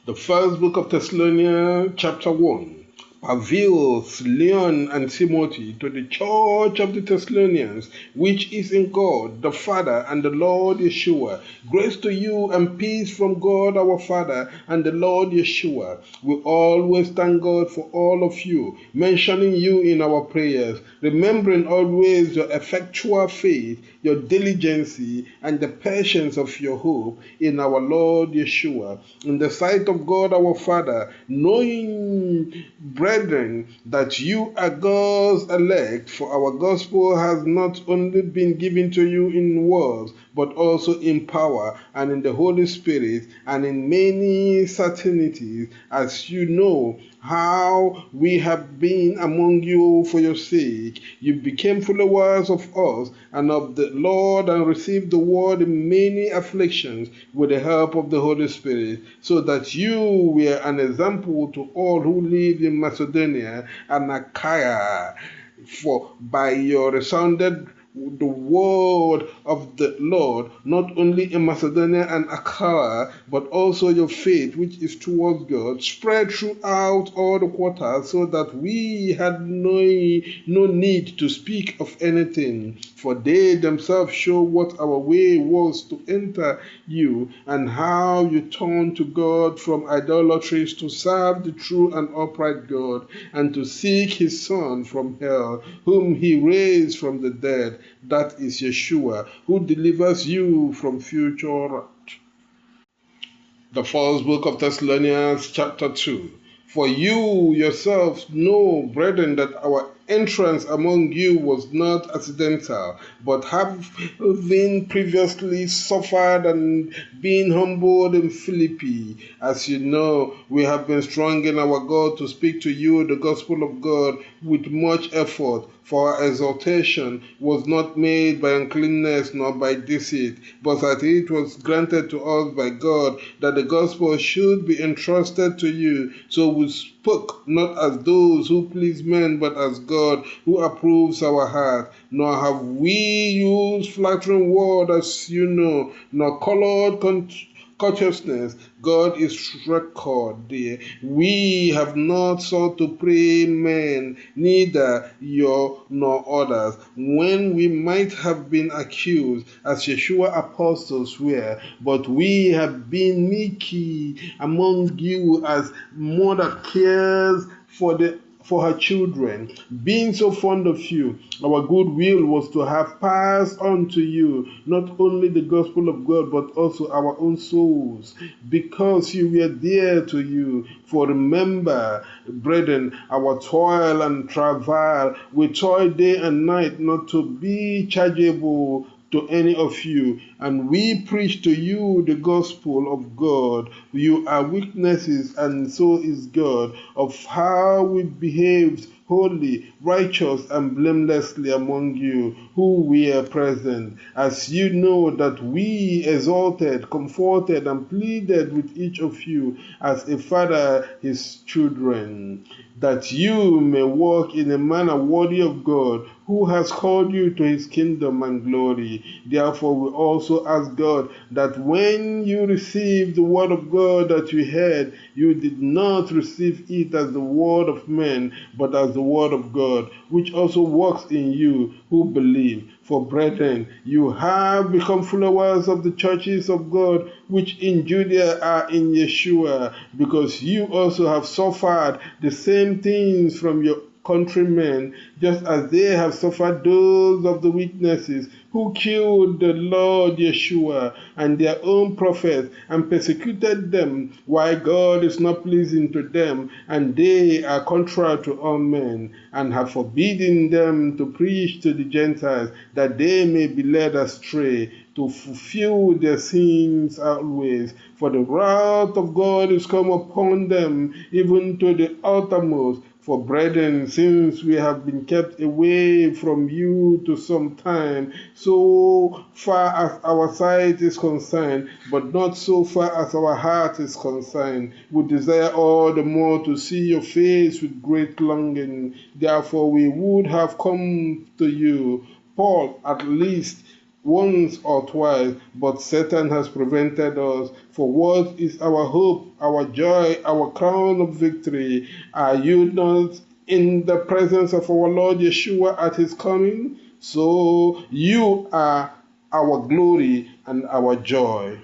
The first book of Thessalonians, chapter 1. Pavils, Leon, and Timothy, to the church of the Thessalonians, which is in God, the Father, and the Lord Yeshua. Grace to you and peace from God our Father and the Lord Yeshua. We always thank God for all of you, mentioning you in our prayers, remembering always your effectual faith, your diligence, and the patience of your hope in our Lord Yeshua, in the sight of God our Father, knowing, brethren, that you are God's elect, for our gospel has not only been given to you in words, but also in power and in the Holy Spirit and in many certainties, as you know how we have been among you for your sake. You became followers of us and of the Lord and received the word in many afflictions with the help of the Holy Spirit, so that you were an example to all who live in Macedonia and Achaia. For by your resounded the word of the Lord, not only in Macedonia and Achaia, but also your faith, which is towards God, spread throughout all the quarters, so that we had no need to speak of anything. For they themselves show what our way was to enter you, and how you turned to God from idolatries to serve the true and upright God, and to seek his Son from hell, whom he raised from the dead, that is Yeshua, who delivers you from future wrath. The first book of Thessalonians, chapter 2. For you yourselves know, brethren, that our entrance among you was not accidental, but having previously suffered and been humbled in Philippi, as you know, we have been strong in our God to speak to you the gospel of God with much effort. For our exaltation was not made by uncleanness nor by deceit, but that it was granted to us by God that the gospel should be entrusted to you. So we spoke not as those who please men, but as God who approves our heart. Nor have we used flattering words, as you know, nor colored consciousness. God is record there. We have not sought to pray men, neither you nor others, when we might have been accused, as Yeshua apostles were, but we have been meek among you, as mother cares for her children. Being so fond of you, our good will was to have passed on to you not only the gospel of God, but also our own souls, because you were dear to you. For remember, brethren, our toil and travail. We toil day and night, not to be chargeable to any of you, and we preach to you the gospel of God. You are witnesses, and so is God, of how we behaved holy, righteous, and blamelessly among you who were present, as you know that we exalted, comforted, and pleaded with each of you as a father his children, that you may walk in a manner worthy of God, who has called you to his kingdom and glory. Therefore we also ask God that when you received the word of God that you heard, you did not receive it as the word of men, but as the word of God, which also works in you who believe. For brethren, you have become followers of the churches of God, which in Judea are in Yeshua, because you also have suffered the same things from your countrymen, just as they have suffered those of the witnesses who killed the Lord Yeshua and their own prophets and persecuted them, while God is not pleasing to them, and they are contrary to all men, and have forbidden them to preach to the Gentiles, that they may be led astray, to fulfill their sins always. For the wrath of God is come upon them, even to the uttermost. For brethren, since we have been kept away from you to some time, so far as our sight is concerned, but not so far as our heart is concerned, we desire all the more to see your face with great longing. Therefore we would have come to you, Paul at least, once or twice, but Satan has prevented us. For what is our hope, our joy, our crown of victory? Are you not in the presence of our Lord Yeshua at his coming? So you are our glory and our joy.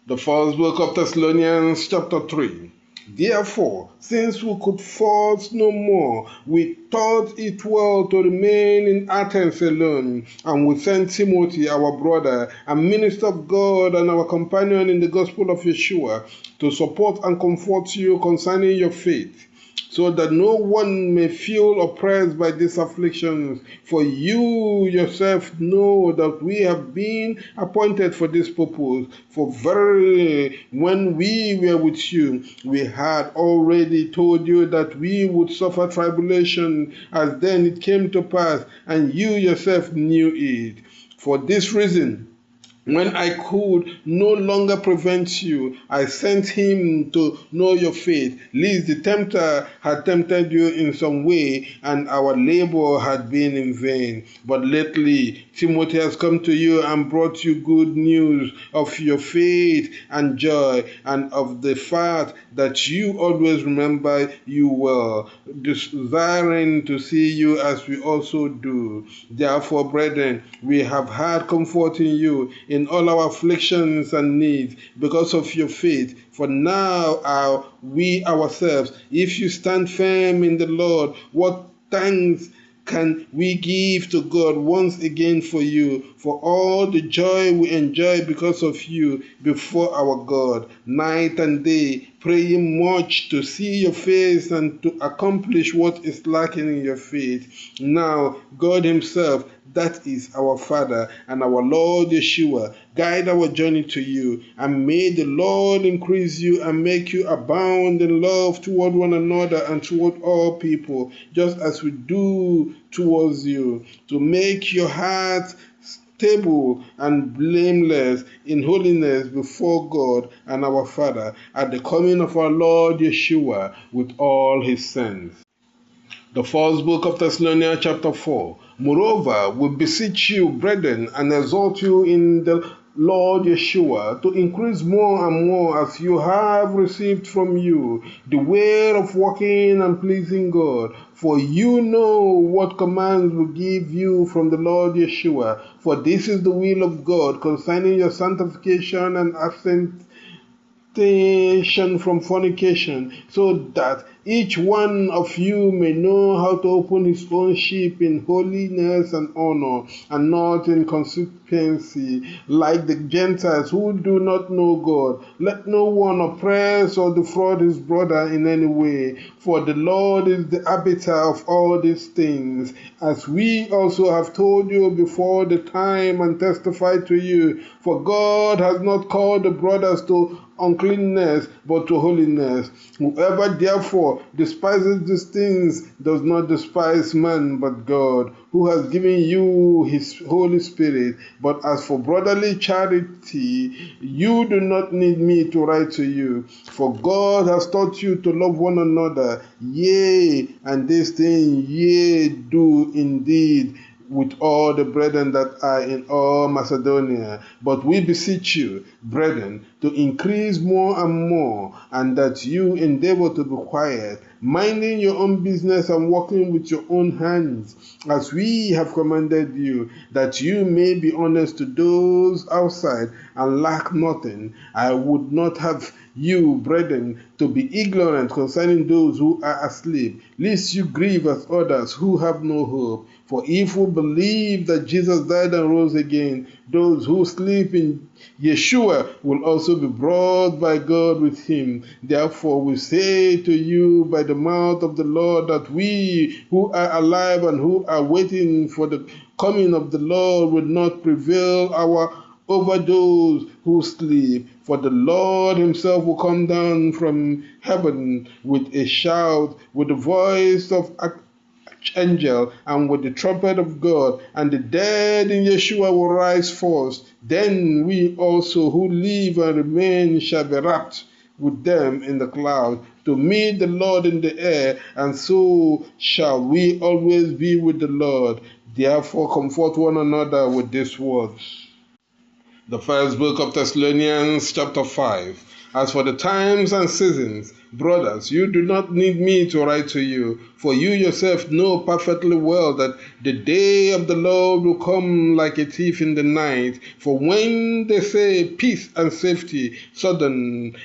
The first book of Thessalonians chapter 3. Therefore, since we could force no more, we thought it well to remain in Athens alone, and we sent Timothy, our brother, and minister of God, and our companion in the gospel of Yeshua, to support and comfort you concerning your faith, so that no one may feel oppressed by these afflictions. For you yourself know that we have been appointed for this purpose. For verily, when we were with you, we had already told you that we would suffer tribulation, as then it came to pass, and you yourself knew it. For this reason, when I could no longer prevent you, I sent him to know your faith, lest the tempter had tempted you in some way, and our labor had been in vain. But lately, Timothy has come to you and brought you good news of your faith and joy, and of the fact that you always remember you well, desiring to see you as we also do. Therefore, brethren, we have had comfort in you in all our afflictions and needs because of your faith. For now are we ourselves, if you stand firm in the Lord, what thanks can we give to God once again for you, for all the joy we enjoy because of you before our God, night and day, praying much to see your face and to accomplish what is lacking in your faith. Now, God himself, that is our Father and our Lord Yeshua, guide our journey to you, and may the Lord increase you and make you abound in love toward one another and toward all people, just as we do towards you, to make your heart stable and blameless in holiness before God and our Father at the coming of our Lord Yeshua with all his saints. The first book of Thessalonians chapter 4. Moreover, we beseech you, brethren, and exhort you in the Lord Yeshua to increase more and more, as you have received from you the way of walking and pleasing God. For you know what commands we give you from the Lord Yeshua. For this is the will of God concerning your sanctification and abstention from fornication, so that each one of you may know how to open his own sheep in holiness and honor, and not in concupiscence, like the Gentiles who do not know God. Let no one oppress or defraud his brother in any way, for the Lord is the arbiter of all these things, as we also have told you before the time and testified to you. For God has not called the brothers to uncleanness, but to holiness. Whoever therefore despises these things does not despise man, but God, who has given you his Holy Spirit. But as for brotherly charity, you do not need me to write to you, for God has taught you to love one another. Yea, and this thing ye do indeed with all the brethren that are in all Macedonia. But we beseech you, brethren, to increase more and more, and that you endeavor to be quiet, minding your own business and working with your own hands, as we have commanded you, that you may be honest to those outside and lack nothing. I would not have you, brethren, to be ignorant concerning those who are asleep, lest you grieve as others who have no hope. For if we believe that Jesus died and rose again, those who sleep in Yeshua will also be brought by God with him. Therefore we say to you by the mouth of the Lord, that we who are alive and who are waiting for the coming of the Lord will not prevail over those who sleep. For the Lord himself will come down from heaven with a shout, with the voice of angel, and with the trumpet of God, and the dead in Yeshua will rise first. Then we also who live and remain shall be wrapped with them in the cloud to meet the Lord in the air, and so shall we always be with the Lord. Therefore, comfort one another with these words. The first book of Thessalonians, chapter 5. As for the times and seasons, brothers, you do not need me to write to you, for you yourself know perfectly well that the day of the Lord will come like a thief in the night. For when they say peace and safety, sudden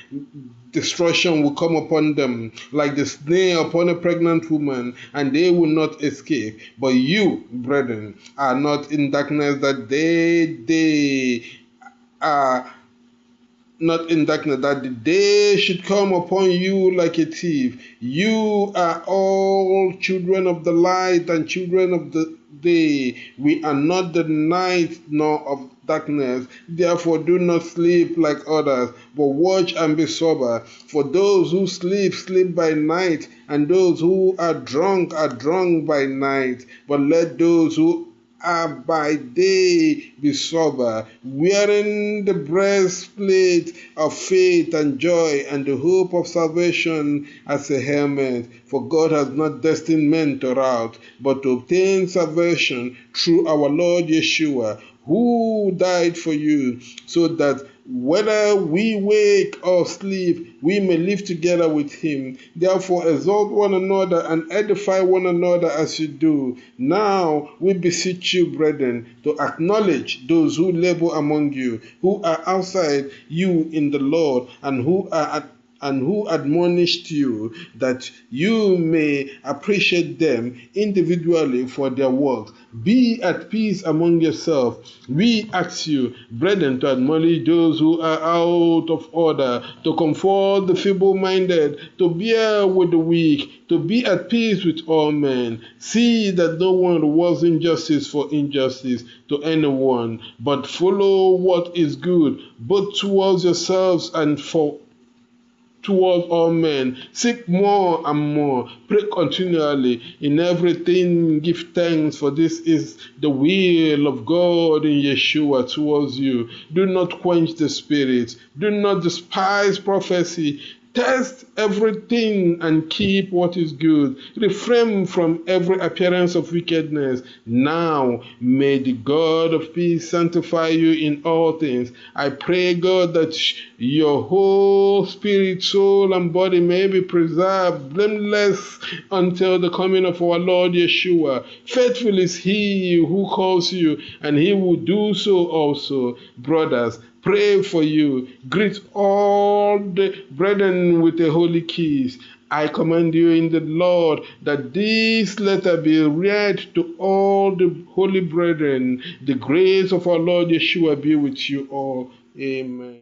destruction will come upon them like the snare upon a pregnant woman, and they will not escape. But you, brethren, are not in darkness that they are not in darkness, that the day should come upon you like a thief. You are all children of the light and children of the day. We are not the night nor of darkness. Therefore do not sleep like others, but watch and be sober. For those who sleep, sleep by night, and those who are drunk by night. But let those who are by day be sober, wearing the breastplate of faith and joy and the hope of salvation as a helmet. For God has not destined men to wrath, but to obtain salvation through our Lord Yeshua, who died for you, so that whether we wake or sleep, we may live together with him. Therefore exhort one another and edify one another as you do. Now we beseech you, brethren, to acknowledge those who labor among you, who are outside you in the Lord, and who admonished you, that you may appreciate them individually for their work. Be at peace among yourselves. We ask you, brethren, to admonish those who are out of order, to comfort the feeble-minded, to bear with the weak, to be at peace with all men. See that no one rewards injustice for injustice to anyone, but follow what is good, both towards yourselves and towards all men. Seek more and more. Pray continually. In everything give thanks, for this is the will of God in Yeshua towards you. Do not quench the spirit. Do not despise prophecy. Test everything and keep what is good. Refrain from every appearance of wickedness. Now may the God of peace sanctify you in all things. I pray, God, that your whole spirit, soul, and body may be preserved blameless until the coming of our Lord Yeshua. Faithful is he who calls you, and he will do so also. Brothers, pray for you. Greet all the brethren with a holy kiss. I command you in the Lord that this letter be read to all the holy brethren. The grace of our Lord Yeshua be with you all. Amen.